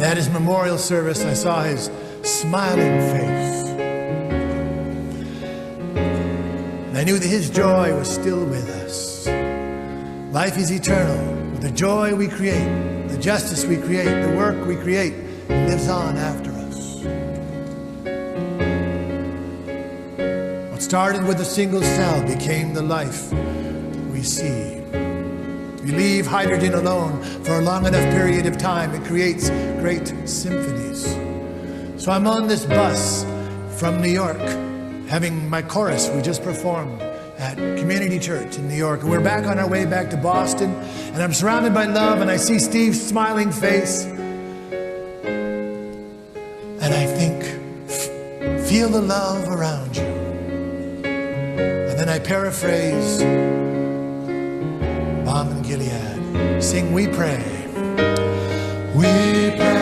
at his memorial service, I saw his smiling face. And I knew that his joy was still with us. Life is eternal. The joy we create, the justice we create, the work we create, lives on after us. What started with a single cell became the life we see. We leave hydrogen alone for a long enough period of time, it creates great symphonies. So I'm on this bus from New York, having my chorus we just performed at Community Church in New York. And we're back on our way back to Boston, and I'm surrounded by love, and I see Steve's smiling face. And I think, feel the love around you. And then I paraphrase Balm in Gilead, sing We Pray. We pray.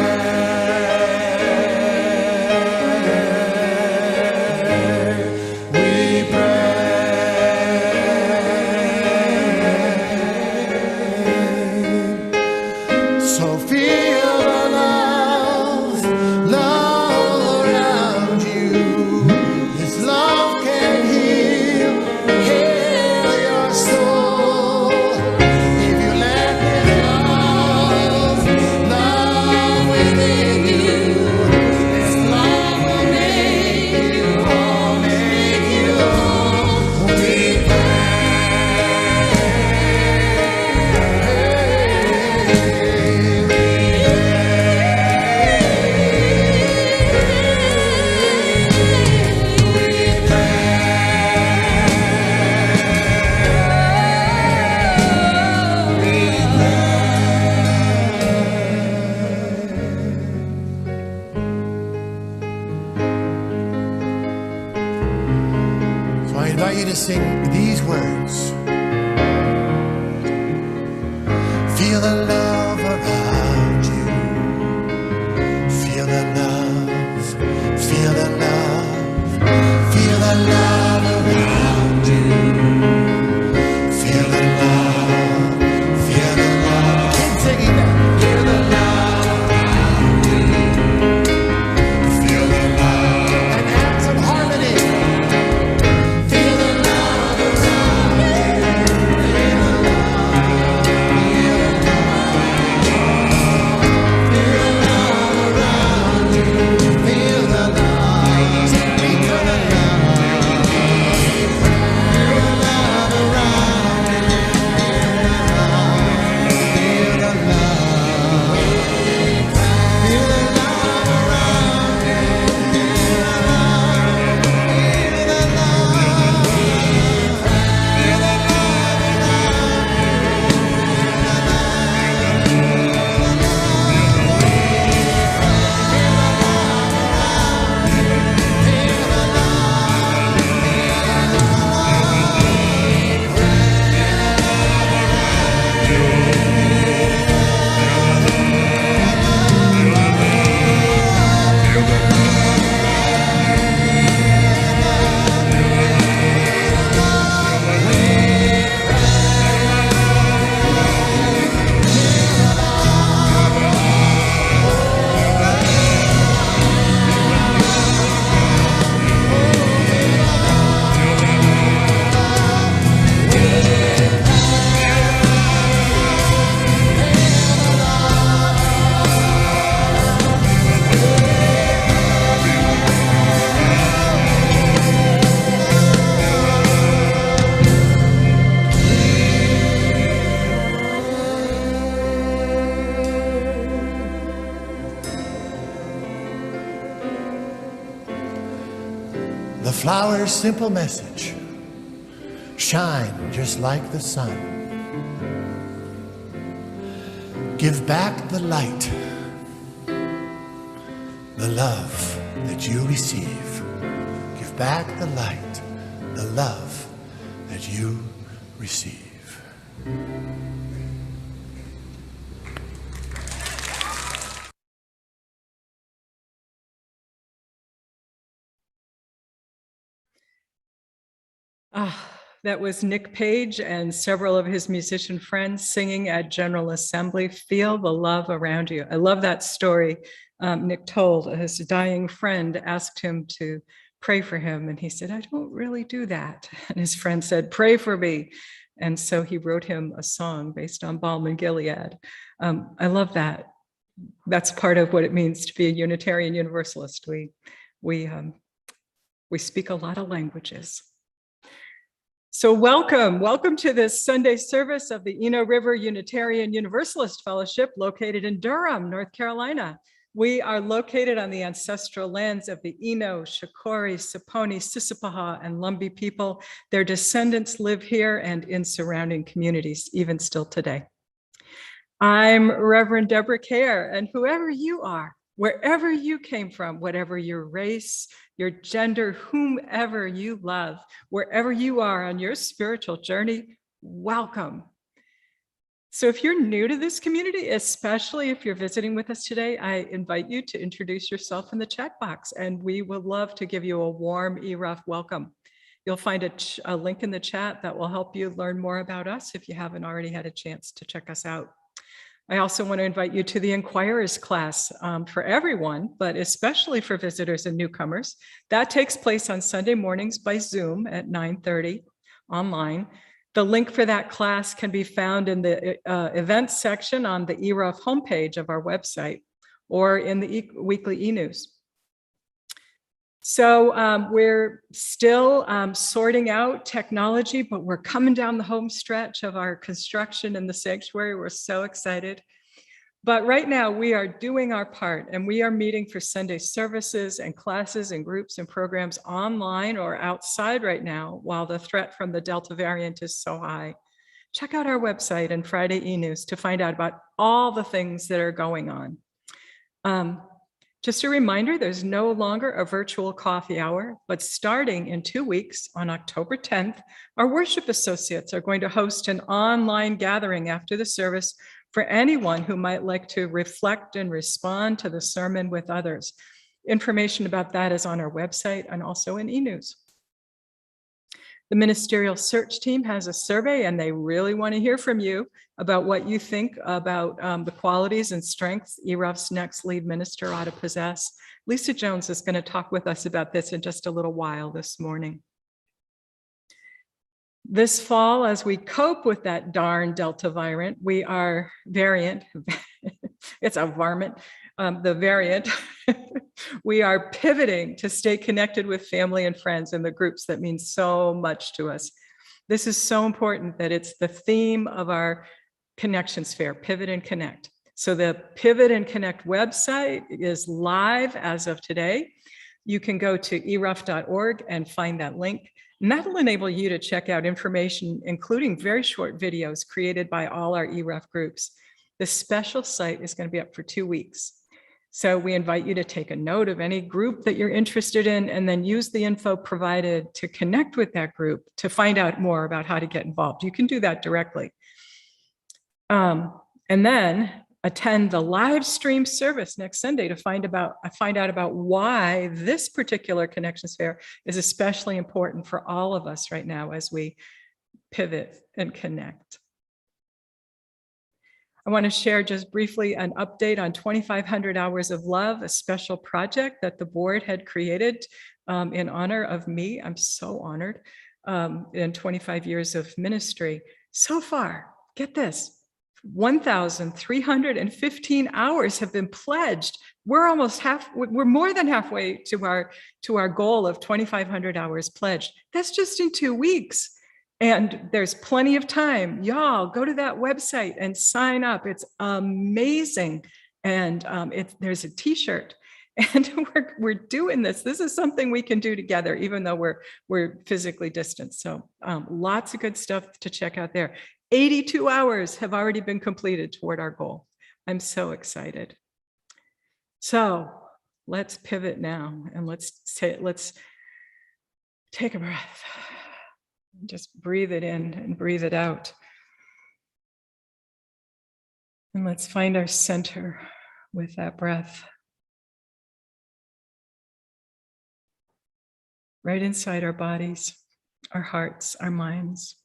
Sing these words. Feel the love around you. Feel the love. Feel the love. Feel the love around you. Feel the love. Feel the love. Keep singing that. Feel the love around you. Feel the love. And add some harmony. Flower's simple message, shine just like the sun. Give back the light, the love that you receive. Give back the light, the love that you receive. That was Nick Page and several of his musician friends singing at General Assembly, Feel the Love Around You. I love that story. Nick told his dying friend, asked him to pray for him. And he said, I don't really do that. And his friend said, pray for me. And so he wrote him a song based on Balm and Gilead. I love that. That's part of what it means to be a Unitarian Universalist. We speak a lot of languages. So welcome to this Sunday service of the Eno River Unitarian Universalist Fellowship located in Durham, North Carolina. We are located on the ancestral lands of the Eno, Shakori, Saponi, Sissipaha, and Lumbee people. Their descendants live here and in surrounding communities, even still today. I'm Reverend Deborah Cayer, and whoever you are, wherever you came from, whatever your race, your gender, whomever you love, wherever you are on your spiritual journey, welcome. So if you're new to this community, especially if you're visiting with us today, I invite you to introduce yourself in the chat box, and we would love to give you a warm ERUUF welcome. You'll find a link in the chat that will help you learn more about us if you haven't already had a chance to check us out. I also want to invite you to the Inquirers class for everyone, but especially for visitors and newcomers. That takes place on Sunday mornings by Zoom at 9:30 online. The link for that class can be found in the events section on the ERUUF homepage of our website or in the weekly e-news. So we're still sorting out technology, but we're coming down the home stretch of our construction in the sanctuary. We're so excited. But right now we are doing our part, and we are meeting for Sunday services and classes and groups and programs online or outside right now while the threat from the Delta variant is so high. Check out our website and Friday e-news to find out about all the things that are going on. Just a reminder, there's no longer a virtual coffee hour, but starting in 2 weeks on October 10th, our worship associates are going to host an online gathering after the service for anyone who might like to reflect and respond to the sermon with others. Information about that is on our website and also in e-news. The Ministerial search team has a survey, and they really want to hear from you about what you think about the qualities and strengths ERUUF's next lead minister ought to possess. Lisa Jones is going to talk with us about this in just a little while this morning. This fall, as we cope with that darn Delta variant, it's a varmint, the variant, we are pivoting to stay connected with family and friends and the groups that mean so much to us. This is so important that it's the theme of our connection sphere, Pivot and Connect. So the Pivot and Connect website is live as of today. You can go to eruuf.org and find that link. And that'll enable you to check out information, including very short videos created by all our ERUUF groups. The special site is going to be up for 2 weeks. So we invite you to take a note of any group that you're interested in and then use the info provided to connect with that group to find out more about how to get involved. You can do that directly. And then attend the live stream service next Sunday to find out about why this particular connection sphere is especially important for all of us right now as we pivot and connect. I want to share just briefly an update on 2,500 Hours of Love, a special project that the board had created in honor of me. I'm so honored in 25 years of ministry. So far, get this, 1,315 hours have been pledged. We're more than halfway to our goal of 2,500 hours pledged. That's just in 2 weeks. And there's plenty of time. Y'all go to that website and sign up. It's amazing. And there's a t-shirt. And we're doing this. This is something we can do together, even though we're physically distant. So lots of good stuff to check out there. 82 hours have already been completed toward our goal. I'm so excited. So let's pivot now and let's take a breath. Just breathe it in and breathe it out. And let's find our center with that breath. Right inside our bodies. our hearts, our minds,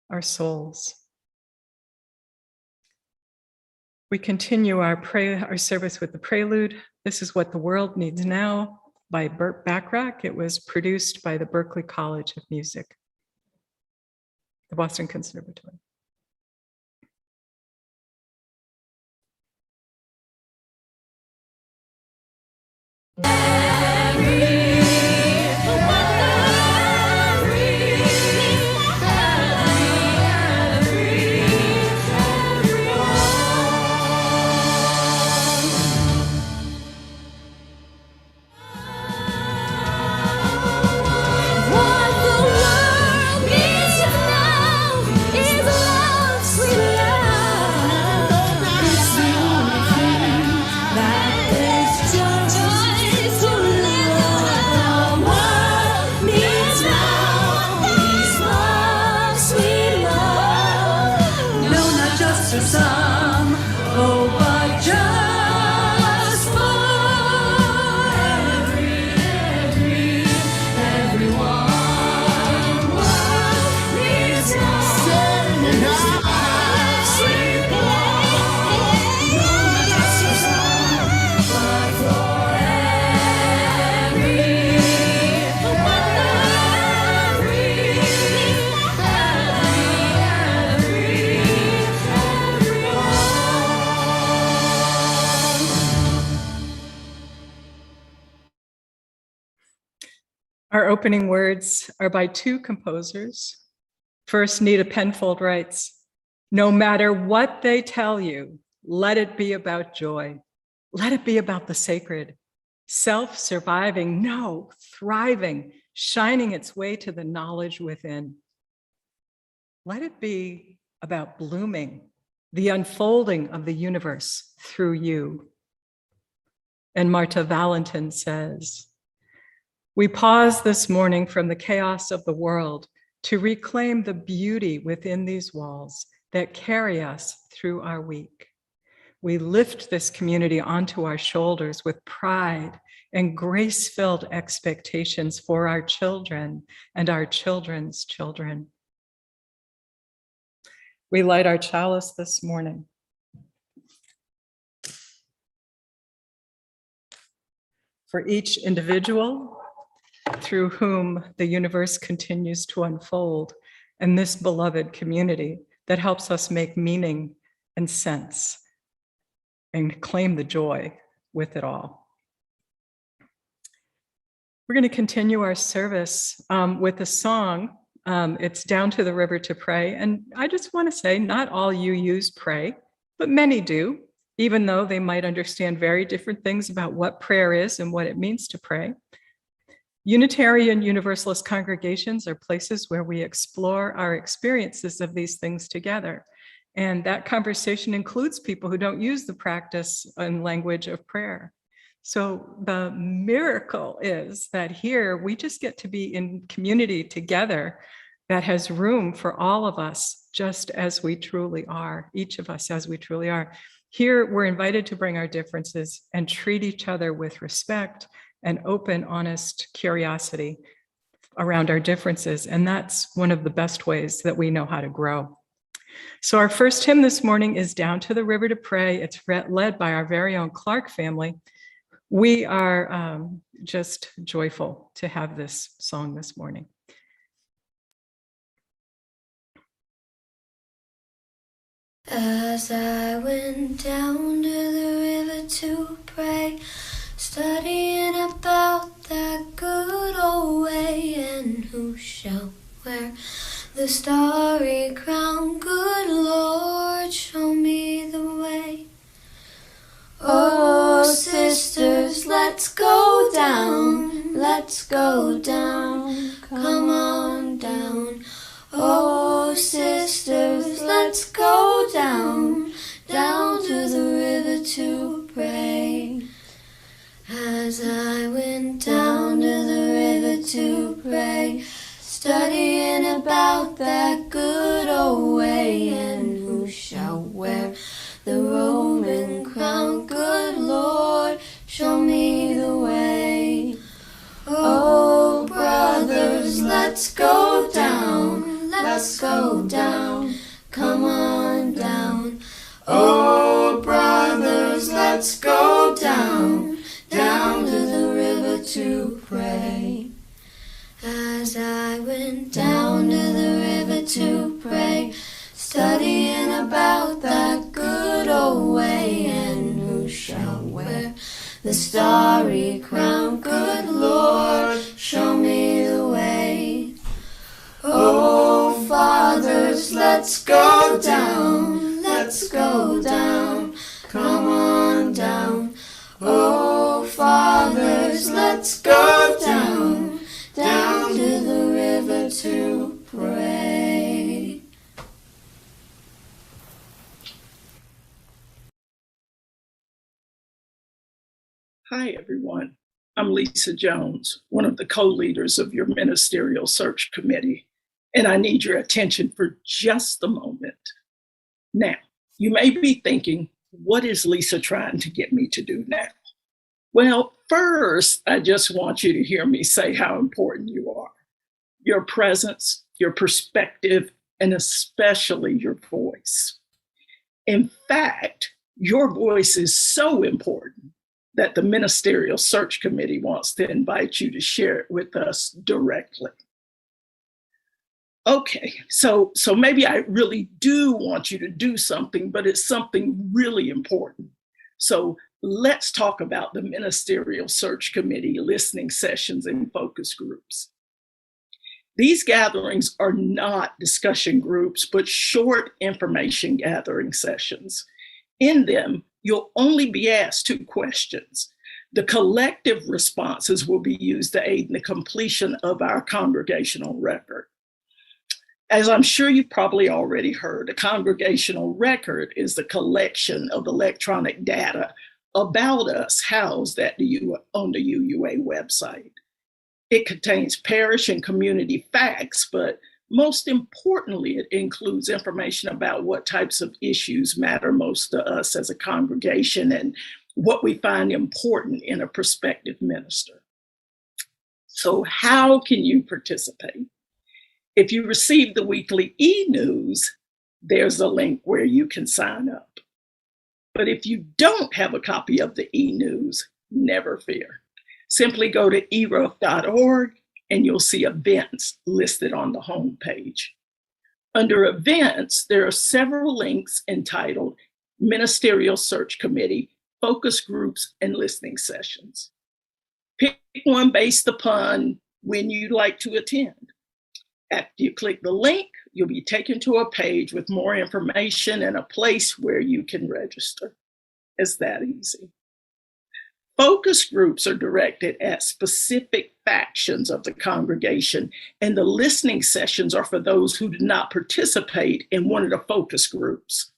our souls. We continue our service with the Prelude. This is What the World Needs Now by Burt Bacharach. It was produced by the Berklee College of Music, the Boston Conservatory. Our opening words are by two composers. First, Nita Penfold writes, "No matter what they tell you, let it be about joy. Let it be about the sacred, self-surviving, no, thriving, shining its way to the knowledge within. Let it be about blooming, the unfolding of the universe through you." And Marta Valentin says, "We pause this morning from the chaos of the world to reclaim the beauty within these walls that carry us through our week. We lift this community onto our shoulders with pride and grace-filled expectations for our children and our children's children." We light our chalice this morning. For each individual through whom the universe continues to unfold, and this beloved community that helps us make meaning and sense and claim the joy with it all. We're going to continue our service with a song. It's Down to the River to Pray. And I just want to say, not all UUs pray, but many do, even though they might understand very different things about what prayer is and what it means to pray. Unitarian Universalist congregations are places where we explore our experiences of these things together. And that conversation includes people who don't use the practice and language of prayer. So the miracle is that here we just get to be in community together that has room for all of us, just as we truly are, each of us as we truly are. Here we're invited to bring our differences and treat each other with respect and open, honest curiosity around our differences. And that's one of the best ways that we know how to grow. So our first hymn this morning is Down to the River to Pray. It's led by our very own Clark family. We are just joyful to have this song this morning. As I went down to the river to pray, studying about that good old way, and who shall wear the starry crown? Good Lord, show me the way. Oh, sisters, let's go down, let's go down, come on down. Oh, sisters, let's go down, down to the river to pray. As I went down to the river to pray, studying about that good old way, and who shall wear the Roman crown? Good Lord, show me the way. Oh, brothers, let's come on down. Oh, brothers, let's go down, down to the river to pray. As I went down to the river to pray, studying about that good old way, and who shall wear the starry crown? Good Lord, show me the way. Oh, fathers, let's go down, let's go down, come on down. Oh, fathers, let's go down, down to the river to pray. Hi, everyone. I'm Lisa Jones, one of the co-leaders of your Ministerial Search Committee, and I need your attention for just a moment. Now, you may be thinking, what is Lisa trying to get me to do now? Well, first, I just want you to hear me say how important you are. Your presence, your perspective, and especially your voice. In fact, your voice is so important that the Ministerial Search Committee wants to invite you to share it with us directly. Okay, so maybe I really do want you to do something, but it's something really important. So let's talk about the Ministerial Search Committee listening sessions and focus groups. These gatherings are not discussion groups, but short information gathering sessions. In them, you'll only be asked 2 questions. The collective responses will be used to aid in the completion of our congregational record. As I'm sure you've probably already heard, a congregational record is the collection of electronic data about us housed on the UUA website. It contains parish and community facts, but most importantly, it includes information about what types of issues matter most to us as a congregation and what we find important in a prospective minister. So how can you participate? If you receive the weekly e-news, there's a link where you can sign up. But if you don't have a copy of the e-news, never fear. Simply go to ERUUF.org and you'll see events listed on the home page. Under events, there are several links entitled Ministerial Search Committee, Focus Groups, and Listening Sessions. Pick one based upon when you'd like to attend. After you click the link, you'll be taken to a page with more information and a place where you can register. It's that easy. Focus groups are directed at specific factions of the congregation, and the listening sessions are for those who do not participate in one of the focus groups.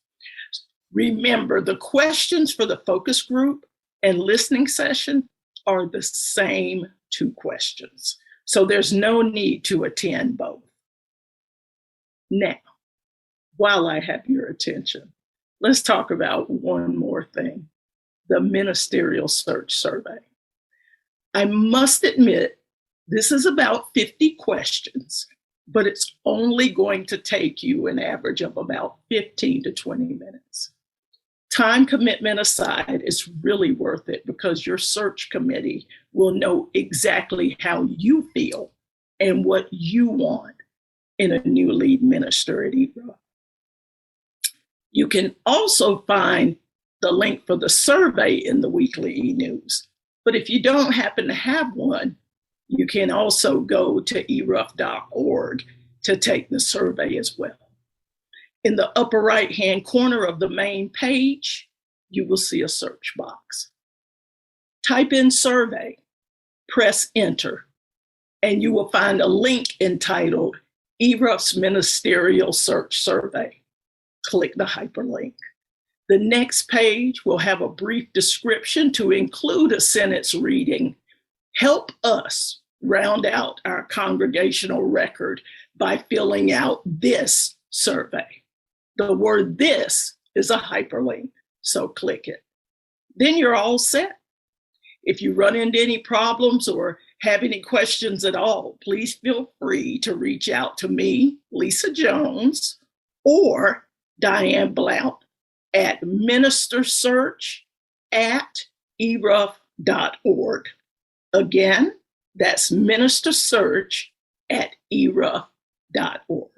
Remember, the questions for the focus group and listening session are the same 2 questions, so there's no need to attend both. Now, while I have your attention, let's talk about one more thing. The Ministerial Search Survey. I must admit, this is about 50 questions, but it's only going to take you an average of about 15 to 20 minutes. Time commitment aside, it's really worth it because your search committee will know exactly how you feel and what you want in a new lead minister at ERUUF. You can also find the link for the survey in the weekly e-news. But if you don't happen to have one, you can also go to ERUUF.org to take the survey as well. In the upper right-hand corner of the main page, you will see a search box. Type in survey, press enter, and you will find a link entitled ERUUF's Ministerial Search Survey. Click the hyperlink. The next page will have a brief description to include a sentence reading, "Help us round out our congregational record by filling out this survey." The word "this" is a hyperlink, so click it. Then you're all set. If you run into any problems or have any questions at all, please feel free to reach out to me, Lisa Jones, or Diane Blount at ministersearch@ERUUF.org. Again, that's ministersearch@ERUUF.org.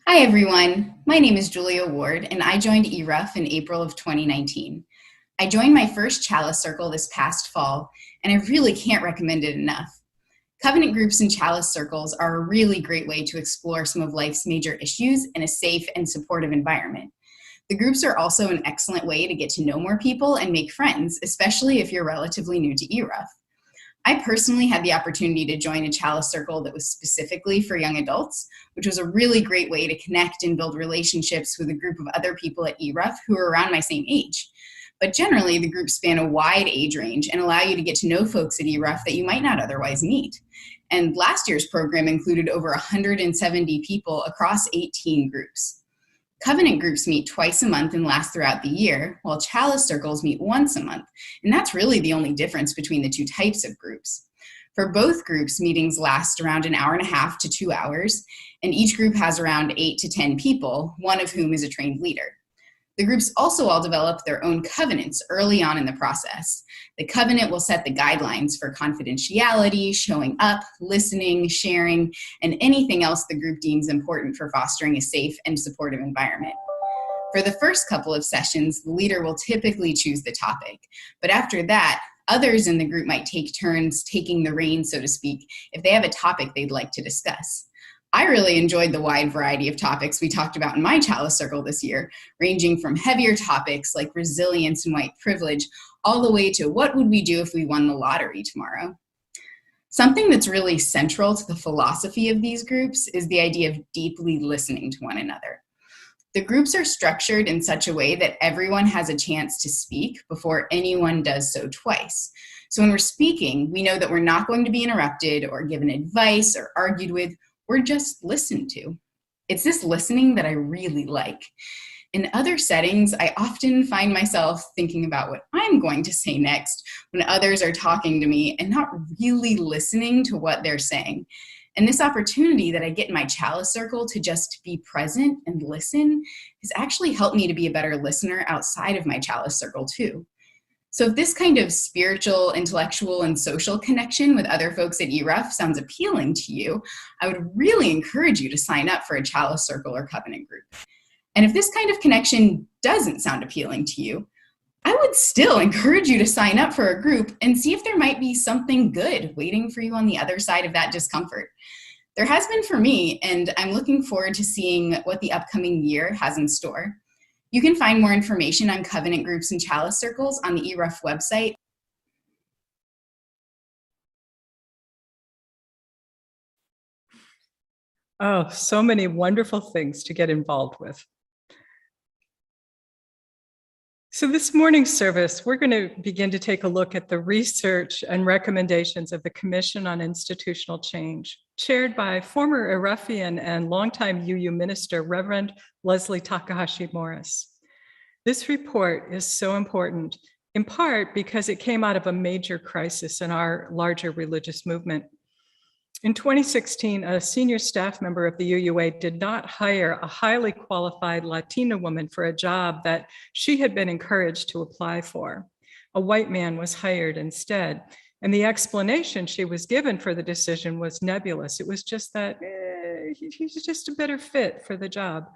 Hi, everyone. My name is Julia Ward, and I joined ERUUF in April of 2019. I joined my first Chalice Circle this past fall, and I really can't recommend it enough. Covenant groups and Chalice Circles are a really great way to explore some of life's major issues in a safe and supportive environment. The groups are also an excellent way to get to know more people and make friends, especially if you're relatively new to ERUUF. I personally had the opportunity to join a Chalice Circle that was specifically for young adults, which was a really great way to connect and build relationships with a group of other people at ERUUF who are around my same age. But generally, the groups span a wide age range and allow you to get to know folks at ERUUF that you might not otherwise meet. And last year's program included over 170 people across 18 groups. Covenant groups meet twice a month and last throughout the year, while Chalice Circles meet once a month. And that's really the only difference between the two types of groups. For both groups, meetings last around an hour and a half to 2 hours, and each group has around 8 to 10 people, one of whom is a trained leader. The groups also all develop their own covenants early on in the process. The covenant will set the guidelines for confidentiality, showing up, listening, sharing, and anything else the group deems important for fostering a safe and supportive environment. For the first couple of sessions, the leader will typically choose the topic, but after that, others in the group might take turns taking the reins, so to speak, if they have a topic they'd like to discuss. I really enjoyed the wide variety of topics we talked about in my Chalice Circle this year, ranging from heavier topics like resilience and white privilege, all the way to what would we do if we won the lottery tomorrow. Something that's really central to the philosophy of these groups is the idea of deeply listening to one another. The groups are structured in such a way that everyone has a chance to speak before anyone does so twice. So when we're speaking, we know that we're not going to be interrupted or given advice or argued with. We're just listened to. It's this listening that I really like. In other settings, I often find myself thinking about what I'm going to say next when others are talking to me and not really listening to what they're saying. And this opportunity that I get in my Chalice Circle to just be present and listen has actually helped me to be a better listener outside of my Chalice Circle too. So if this kind of spiritual, intellectual, and social connection with other folks at ERUUF sounds appealing to you, I would really encourage you to sign up for a Chalice Circle or Covenant group. And if this kind of connection doesn't sound appealing to you, I would still encourage you to sign up for a group and see if there might be something good waiting for you on the other side of that discomfort. There has been for me, and I'm looking forward to seeing what the upcoming year has in store. You can find more information on covenant groups and Chalice Circles on the ERUUF website. Oh, so many wonderful things to get involved with. So this morning's service, we're going to begin to take a look at the research and recommendations of the Commission on Institutional Change, chaired by former ERUUFian and longtime UU minister, Reverend Leslie Takahashi Morris. This report is so important, in part because it came out of a major crisis in our larger religious movement. In 2016, a senior staff member of the UUA did not hire a highly qualified Latina woman for a job that she had been encouraged to apply for. A white man was hired instead, and the explanation she was given for the decision was nebulous. It was just that he's just a better fit for the job.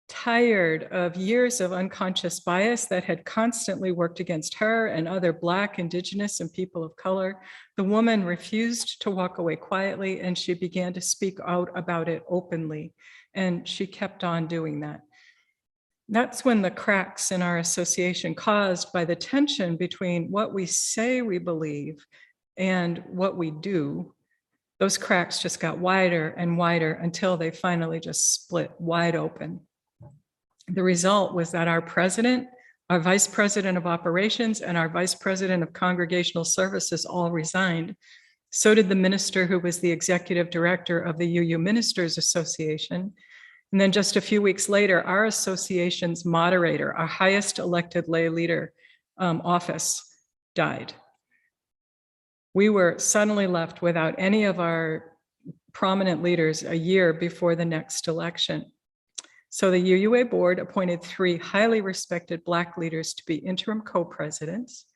Tired of years of unconscious bias that had constantly worked against her and other Black, Indigenous, and people of color, the woman refused to walk away quietly, and she began to speak out about it openly, and she kept on doing that. That's when the cracks in our association, caused by the tension between what we say we believe and what we do, those cracks just got wider and wider until they finally just split wide open. The result was that our president, our vice president of operations, and our vice president of congregational services all resigned. So did the minister who was the executive director of the UU Ministers Association. And then just a few weeks later, our association's moderator, our highest elected lay leader office, died. We were suddenly left without any of our prominent leaders a year before the next election. So the UUA board appointed 3 highly respected Black leaders to be interim co-presidents,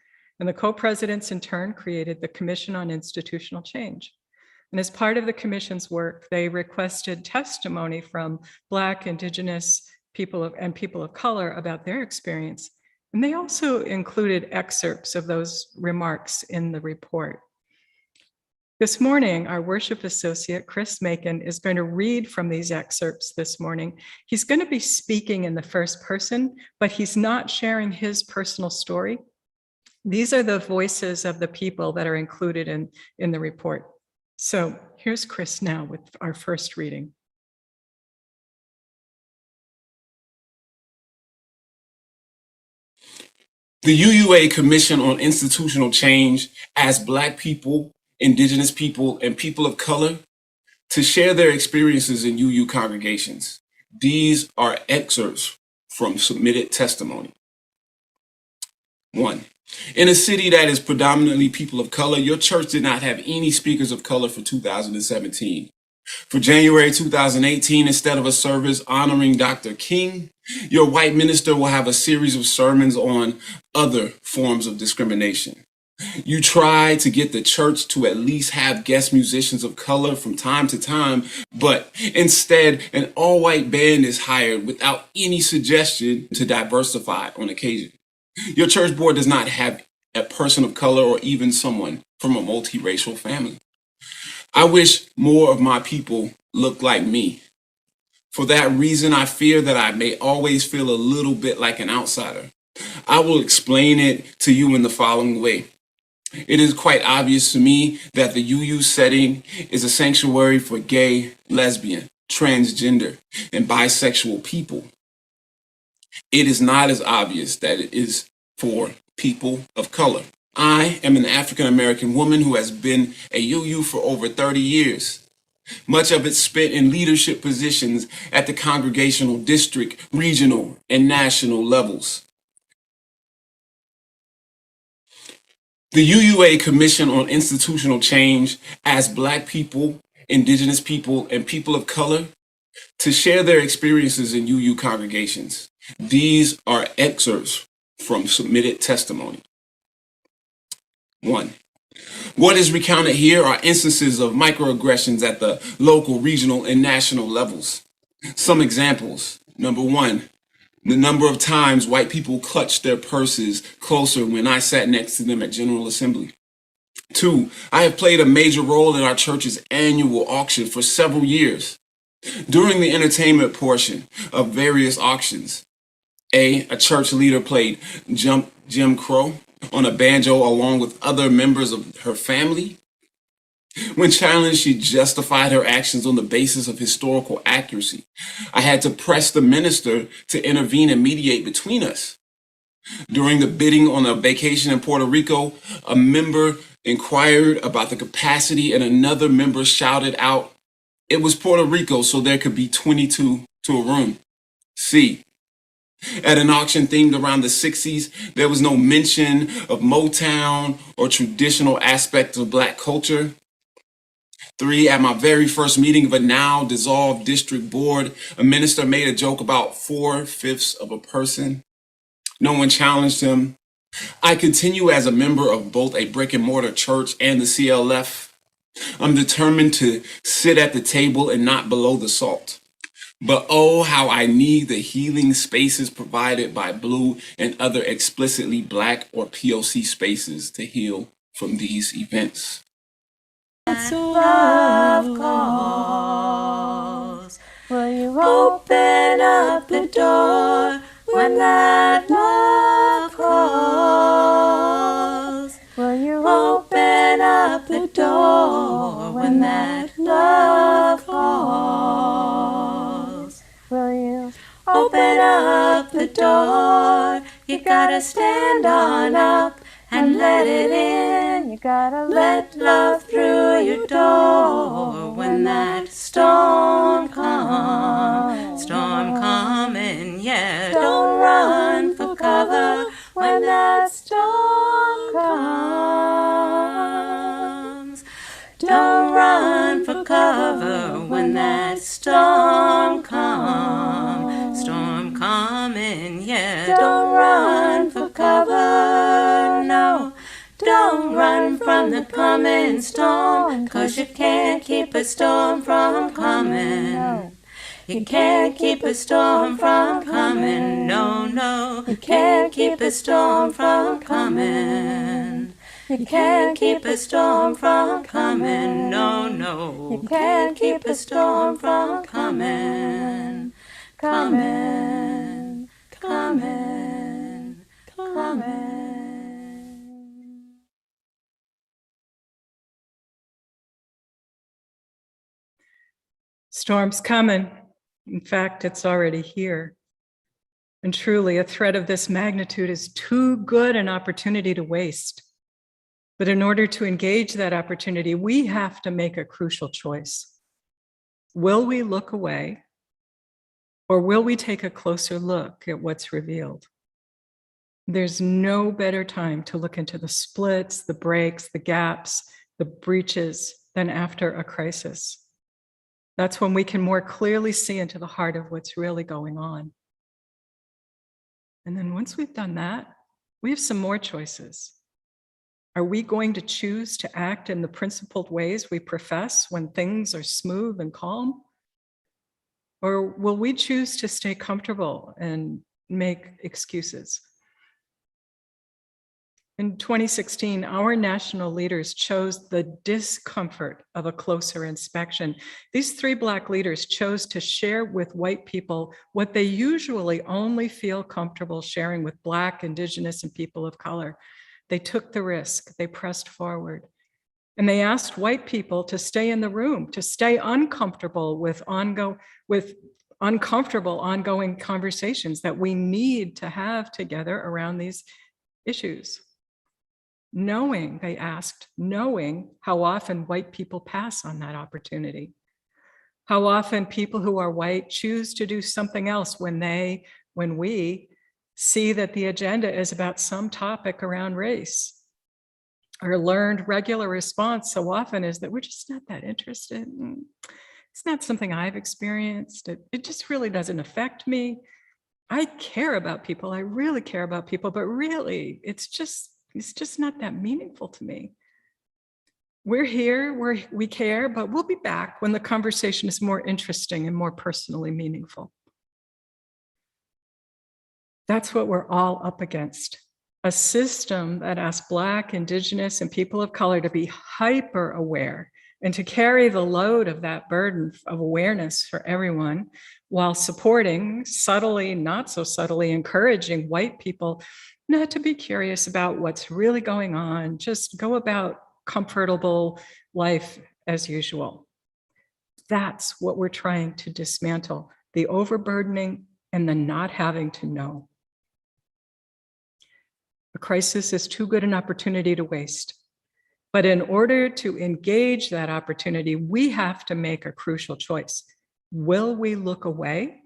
and the co-presidents in turn created the Commission on Institutional Change. And as part of the commission's work, they requested testimony from Black, Indigenous people and people of color about their experience. And they also included excerpts of those remarks in the report. This morning, our worship associate, Chris Macon, is going to read from these excerpts this morning. He's going to be speaking in the first person, but he's not sharing his personal story. These are the voices of the people that are included in the report. So here's Chris now with our first reading. The UUA Commission on Institutional Change asks Black people, Indigenous people, and people of color to share their experiences in UU congregations. These are excerpts from submitted testimony. 1. In a city that is predominantly people of color, your church did not have any speakers of color for 2017. For January 2018, instead of a service honoring Dr. King, your white minister will have a series of sermons on other forms of discrimination. You try to get the church to at least have guest musicians of color from time to time, but instead an all-white band is hired without any suggestion to diversify on occasion. Your church board does not have a person of color or even someone from a multiracial family. I wish more of my people looked like me. For that reason, I fear that I may always feel a little bit like an outsider. I will explain it to you in the following way. It is quite obvious to me that the UU setting is a sanctuary for gay, lesbian, transgender, and bisexual people. It is not as obvious that it is for people of color. I am an African-American woman who has been a UU for over 30 years. Much of it spent in leadership positions at the congregational, district, regional, and national levels. The UUA Commission on Institutional Change asks Black people, Indigenous people, and people of color to share their experiences in UU congregations. These are excerpts from submitted testimony. 1. What is recounted here are instances of microaggressions at the local, regional, and national levels. Some examples. Number 1. The number of times white people clutched their purses closer when I sat next to them at General Assembly. 2, I have played a major role in our church's annual auction for several years. During the entertainment portion of various auctions, a church leader played Jim Crow on a banjo along with other members of her family. When challenged, she justified her actions on the basis of historical accuracy. I had to press the minister to intervene and mediate between us. During the bidding on a vacation in Puerto Rico, a member inquired about the capacity and another member shouted out, "It was Puerto Rico, so there could be 22 to a room." C. At an auction themed around the 60s, there was no mention of Motown or traditional aspects of Black culture. 3, at my very first meeting of a now dissolved district board, a minister made a joke about 4/5 of a person. No one challenged him. I continue as a member of both a brick and mortar church and the CLF. I'm determined to sit at the table and not below the salt. But oh, how I need the healing spaces provided by Blue and other explicitly Black or POC spaces to heal from these events. Love calls. Will you open up the door when that love calls? Will you open up the door when that love calls? Will you open up the door? You gotta stand on up and let it in. You gotta let love through your door when that storm comes. Storm coming, yeah. Don't run for cover when that storm comes. cover when that storm comes. Storm coming, yeah. Don't run for cover, no. Don't run from the coming storm, 'cause you can't keep a storm from coming. You can't keep a storm from coming, no, no. You can't keep a storm from coming. You can't keep a storm from coming, no, no. You can't keep a storm from coming. Coming, coming, coming. Storm's coming. In fact, it's already here. And truly, a threat of this magnitude is too good an opportunity to waste. But in order to engage that opportunity, we have to make a crucial choice. Will we look away, or will we take a closer look at what's revealed? There's no better time to look into the splits, the breaks, the gaps, the breaches than after a crisis. That's when we can more clearly see into the heart of what's really going on. And then once we've done that, we have some more choices. Are we going to choose to act in the principled ways we profess when things are smooth and calm? Or will we choose to stay comfortable and make excuses? In 2016, our national leaders chose the discomfort of a closer inspection. These 3 Black leaders chose to share with white people what they usually only feel comfortable sharing with Black, Indigenous, and people of color. They took the risk, they pressed forward, and they asked white people to stay in the room, to stay uncomfortable with uncomfortable ongoing conversations that we need to have together around these issues. Knowing, they asked, knowing how often white people pass on that opportunity. How often people who are white choose to do something else when we see that the agenda is about some topic around race. Our learned regular response so often is that we're just not that interested. It's not something I've experienced. It just really doesn't affect me. I care about people. I really care about people, but really, it's just not that meaningful to me. We're here, we care, but we'll be back when the conversation is more interesting and more personally meaningful. That's what we're all up against. A system that asks Black, Indigenous, and people of color to be hyper aware and to carry the load of that burden of awareness for everyone, while supporting, subtly, not so subtly, encouraging white people not to be curious about what's really going on, just go about comfortable life as usual. That's what we're trying to dismantle, the overburdening and the not having to know. A crisis is too good an opportunity to waste. But in order to engage that opportunity, we have to make a crucial choice. Will we look away,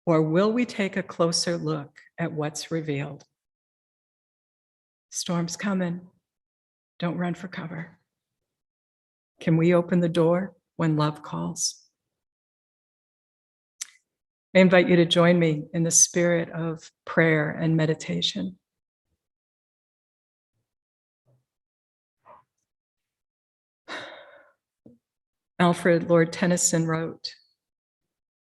or will we take a closer look at what's revealed? Storm's coming. Don't run for cover. Can we open the door when love calls? I invite you to join me in the spirit of prayer and meditation. Alfred Lord Tennyson wrote,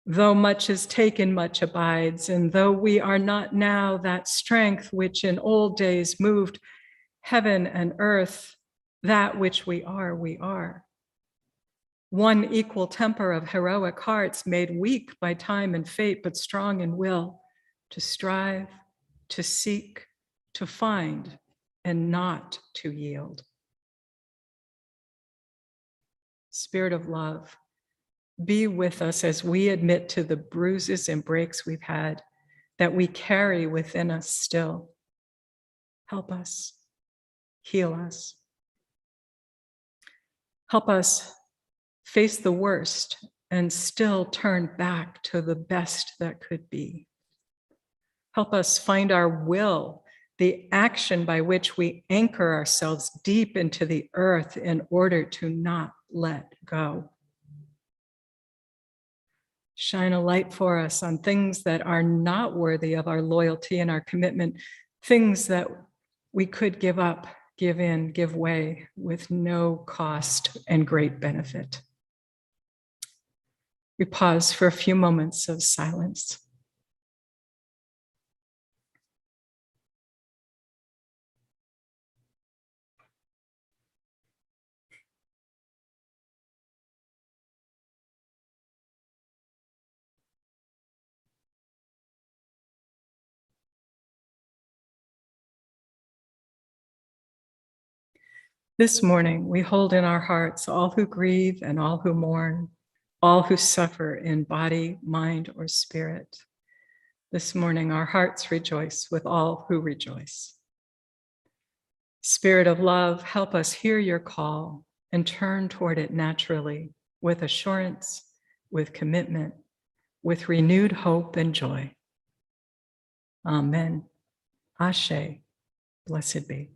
"Though much is taken, much abides, and though we are not now that strength which in old days moved heaven and earth, that which we are, we are. One equal temper of heroic hearts made weak by time and fate, but strong in will, to strive, to seek, to find, and not to yield." Spirit of love, be with us as we admit to the bruises and breaks we've had, that we carry within us still. Help us, heal us. Help us face the worst and still turn back to the best that could be. Help us find our will, the action by which we anchor ourselves deep into the earth in order to not let go. Shine a light for us on things that are not worthy of our loyalty and our commitment, things that we could give up, give in, give way with no cost and great benefit. We pause for a few moments of silence. This morning, we hold in our hearts all who grieve and all who mourn, all who suffer in body, mind, or spirit. This morning, our hearts rejoice with all who rejoice. Spirit of love, help us hear your call and turn toward it naturally, with assurance, with commitment, with renewed hope and joy. Amen. Ashe. Blessed be.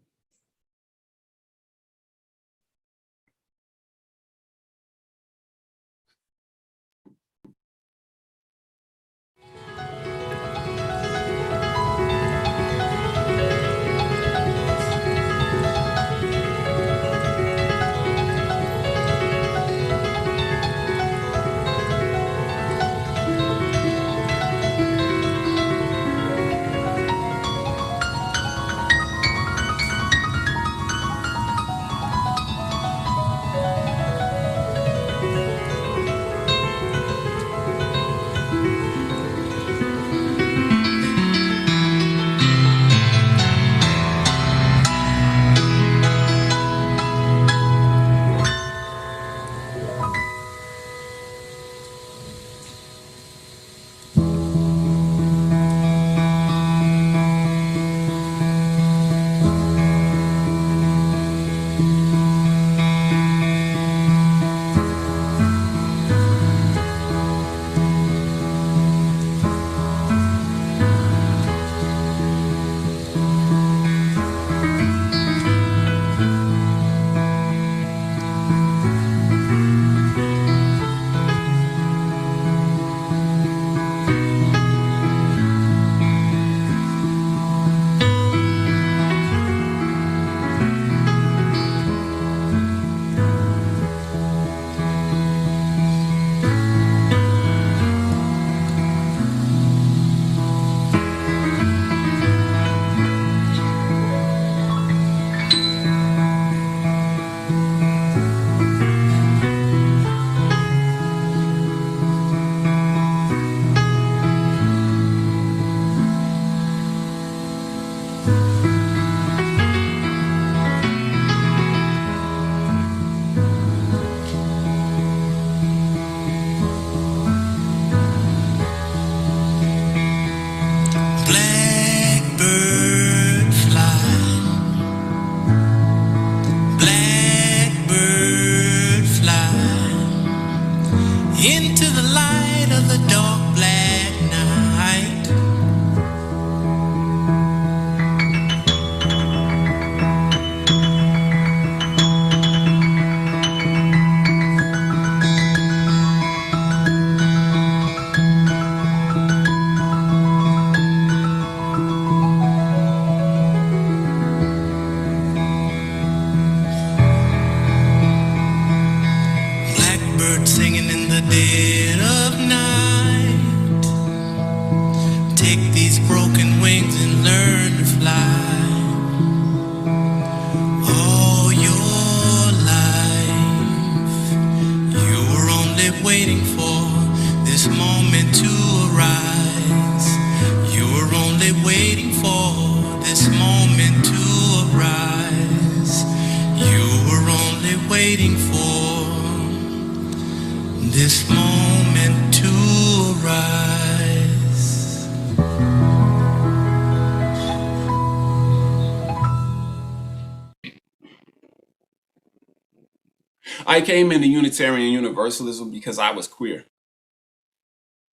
I came into Unitarian Universalism because I was queer.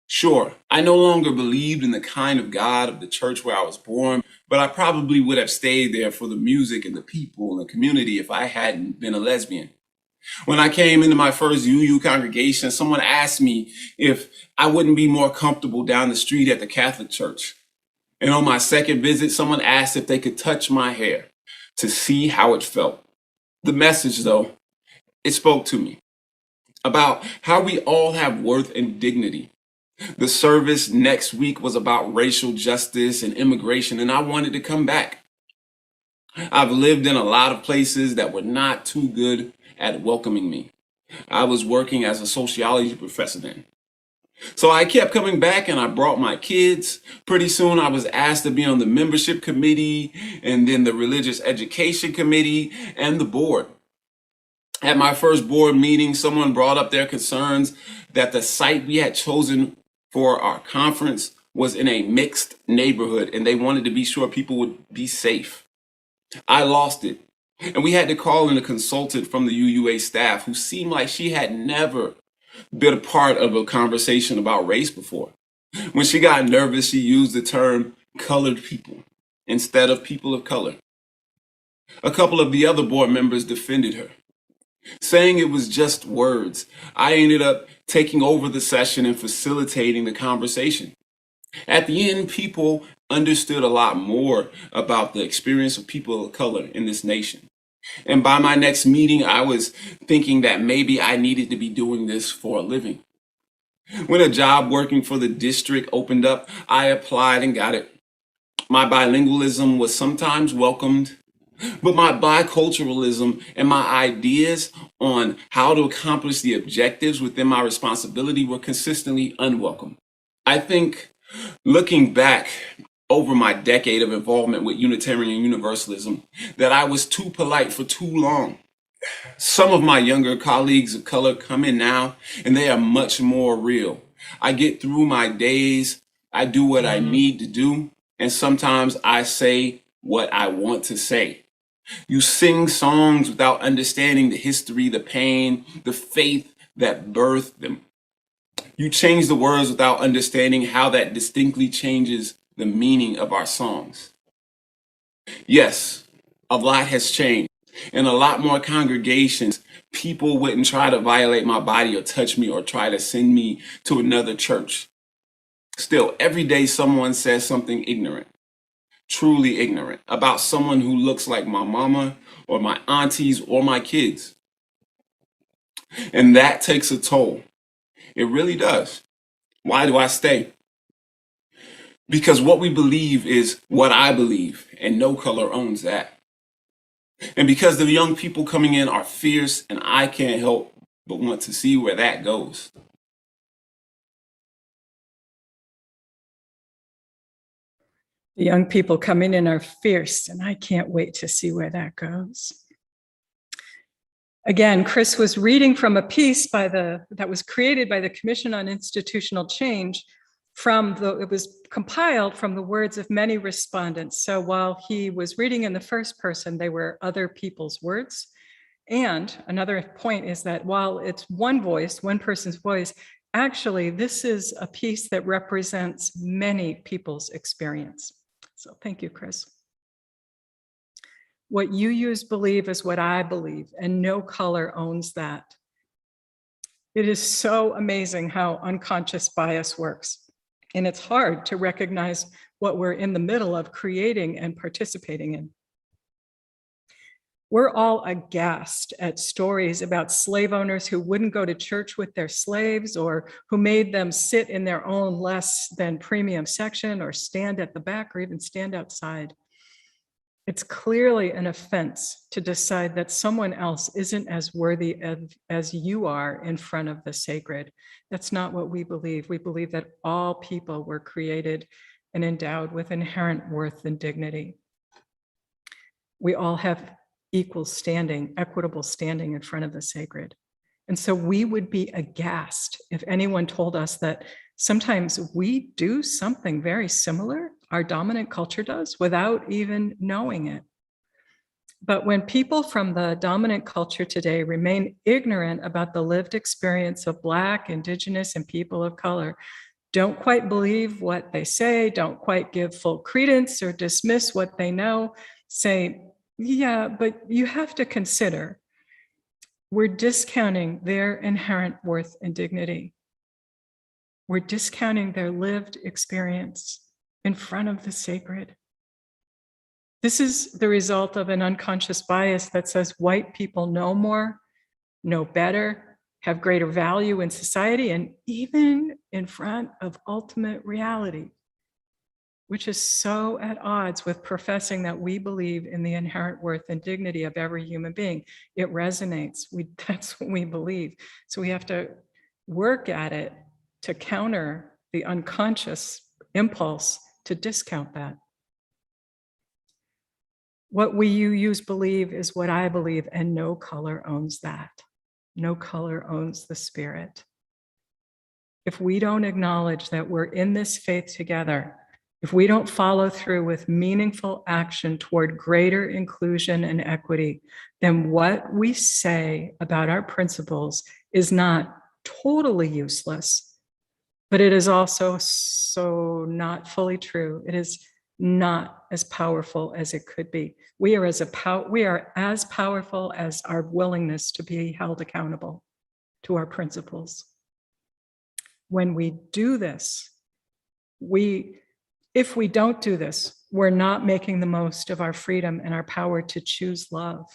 Sure, I no longer believed in the kind of God of the church where I was born, but I probably would have stayed there for the music and the people and the community if I hadn't been a lesbian. When I came into my first UU congregation, someone asked me if I wouldn't be more comfortable down the street at the Catholic church. And on my second visit, someone asked if they could touch my hair to see how it felt. The message, though, it spoke to me about how we all have worth and dignity. The service next week was about racial justice and immigration, and I wanted to come back. I've lived in a lot of places that were not too good at welcoming me. I was working as a sociology professor then. So I kept coming back and I brought my kids. Pretty soon I was asked to be on the membership committee and then the religious education committee and the board. At my first board meeting, someone brought up their concerns that the site we had chosen for our conference was in a mixed neighborhood and they wanted to be sure people would be safe. I lost it. And we had to call in a consultant from the UUA staff who seemed like she had never been a part of a conversation about race before. When she got nervous, she used the term colored people instead of people of color. A couple of the other board members defended her, saying it was just words. I ended up taking over the session and facilitating the conversation. At the end, people understood a lot more about the experience of people of color in this nation. And by my next meeting, I was thinking that maybe I needed to be doing this for a living. When a job working for the district opened up, I applied and got it. My bilingualism was sometimes welcomed, but my biculturalism and my ideas on how to accomplish the objectives within my responsibility were consistently unwelcome. I think looking back over my decade of involvement with Unitarian Universalism, that I was too polite for too long. Some of my younger colleagues of color come in now, and they are much more real. I get through my days, I do what I need to do, and sometimes I say what I want to say. You sing songs without understanding the history, the pain, the faith that birthed them. You change the words without understanding how that distinctly changes the meaning of our songs. Yes, a lot has changed. In a lot more congregations, people wouldn't try to violate my body or touch me or try to send me to another church. Still, every day someone says something ignorant, truly ignorant, about someone who looks like my mama or my aunties or my kids. And that takes a toll. It really does. Why do I stay? Because what we believe is what I believe, and no color owns that. And because the young people coming in are fierce, and I can't help but want to see where that goes. The young people coming in are fierce, and I can't wait to see where that goes. Again, Chris was reading from a piece that was created by the Commission on Institutional Change. It was compiled from the words of many respondents. So while he was reading in the first person, they were other people's words. And another point is that while it's one voice, one person's voice, actually this is a piece that represents many people's experience. So thank you, Chris. What you believe is what I believe, and no color owns that. It is so amazing how unconscious bias works. And it's hard to recognize what we're in the middle of creating and participating in. We're all aghast at stories about slave owners who wouldn't go to church with their slaves, or who made them sit in their own less than premium section, or stand at the back, or even stand outside. It's clearly an offense to decide that someone else isn't as worthy as you are in front of the sacred. That's not what we believe. We believe that all people were created and endowed with inherent worth and dignity. We all have equal standing, equitable standing in front of the sacred. And so we would be aghast if anyone told us that sometimes we do something very similar, our dominant culture does, without even knowing it. But when people from the dominant culture today remain ignorant about the lived experience of Black, Indigenous, and people of color, don't quite believe what they say, don't quite give full credence or dismiss what they know, say, yeah, but you have to consider we're discounting their inherent worth and dignity. We're discounting their lived experience in front of the sacred. This is the result of an unconscious bias that says white people know more, know better, have greater value in society, and even in front of ultimate reality, which is so at odds with professing that we believe in the inherent worth and dignity of every human being. It resonates. That's what we believe. So we have to work at it to counter the unconscious impulse to discount that. What you use believe is what I believe, and no color owns that. No color owns the spirit. If we don't acknowledge that we're in this faith together, if we don't follow through with meaningful action toward greater inclusion and equity, then what we say about our principles is not totally useless, but it is also so not fully true. It is not as powerful as it could be. We are as powerful as our willingness to be held accountable to our principles. When we do this, if we don't do this, we're not making the most of our freedom and our power to choose love,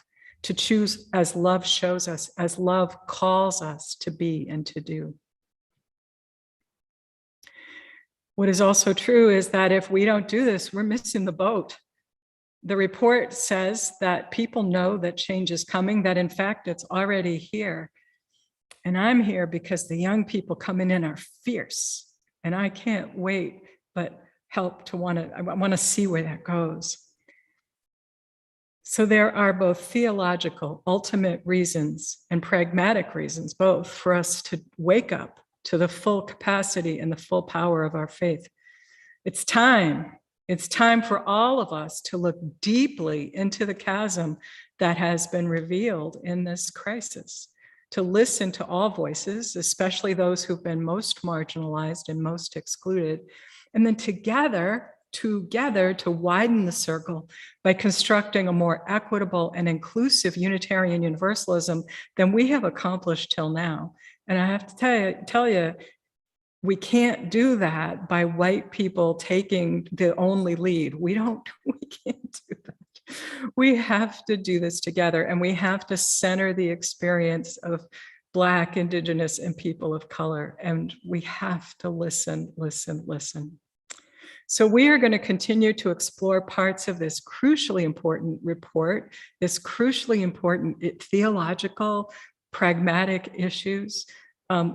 to choose as love shows us, as love calls us to be and to do. What is also true is that if we don't do this, we're missing the boat. The report says that people know that change is coming, that in fact it's already here. And I'm here because the young people coming in are fierce, and I can't wait but I want to see where that goes. So there are both theological, ultimate reasons and pragmatic reasons, both, for us to wake up to the full capacity and the full power of our faith. It's time for all of us to look deeply into the chasm that has been revealed in this crisis, to listen to all voices, especially those who've been most marginalized and most excluded, and then together to widen the circle by constructing a more equitable and inclusive Unitarian Universalism than we have accomplished till now. And I have to tell you, we can't do that by white people taking the only lead. We can't do that. We have to do this together, and we have to center the experience of Black, Indigenous, and people of color. And we have to listen. So we are going to continue to explore parts of this crucially important report, this crucially important theological, pragmatic issues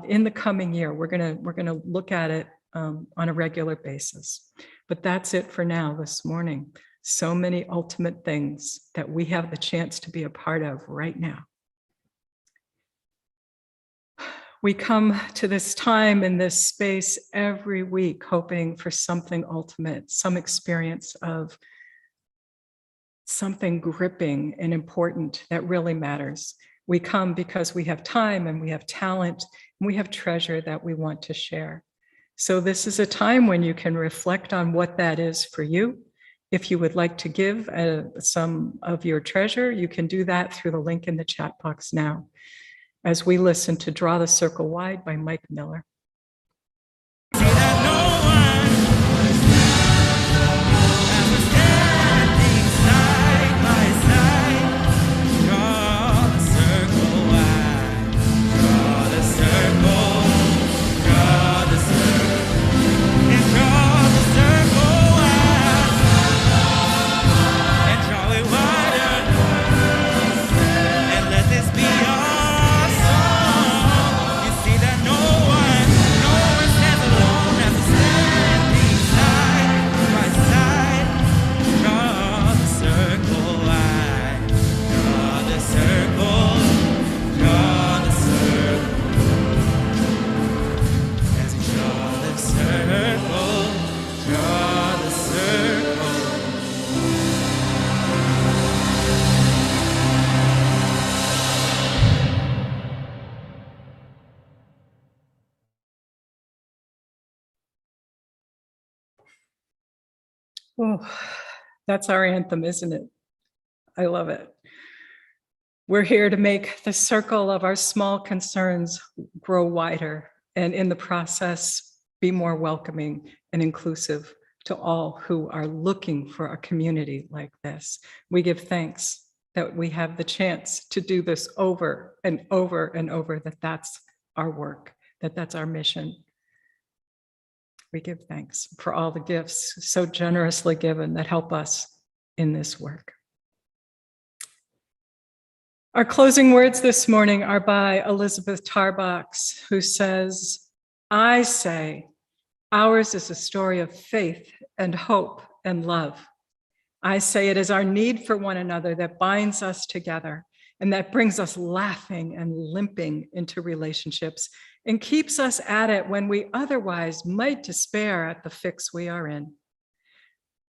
in the coming year. We're going to look at it on a regular basis. But that's it for now this morning. So many ultimate things that we have the chance to be a part of right now. We come to this time in this space every week hoping for something ultimate, some experience of something gripping and important that really matters. We come because we have time and we have talent and we have treasure that we want to share. So this is a time when you can reflect on what that is for you. If you would like to give some of your treasure, you can do that through the link in the chat box now, as we listen to Draw the Circle Wide by Mike Miller. Oh, that's our anthem, isn't it? I love it. We're here to make the circle of our small concerns grow wider, and in the process, be more welcoming and inclusive to all who are looking for a community like this. We give thanks that we have the chance to do this over and over and over, that that's our work, that that's our mission. We give thanks for all the gifts so generously given that help us in this work. Our closing words this morning are by Elizabeth Tarbox, who says, I say, ours is a story of faith and hope and love. I say it is our need for one another that binds us together and that brings us laughing and limping into relationships and keeps us at it when we otherwise might despair at the fix we are in.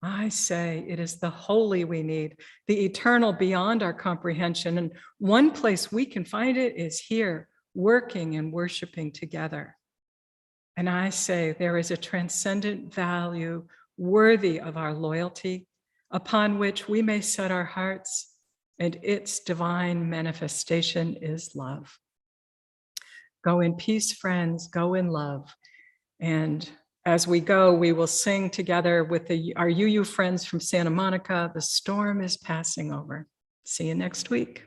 I say it is the holy we need, the eternal beyond our comprehension, and one place we can find it is here, working and worshiping together. And I say there is a transcendent value worthy of our loyalty, upon which we may set our hearts, and its divine manifestation is love. Go in peace, friends, go in love. And as we go, we will sing together with our UU friends from Santa Monica, The Storm is Passing Over. See you next week.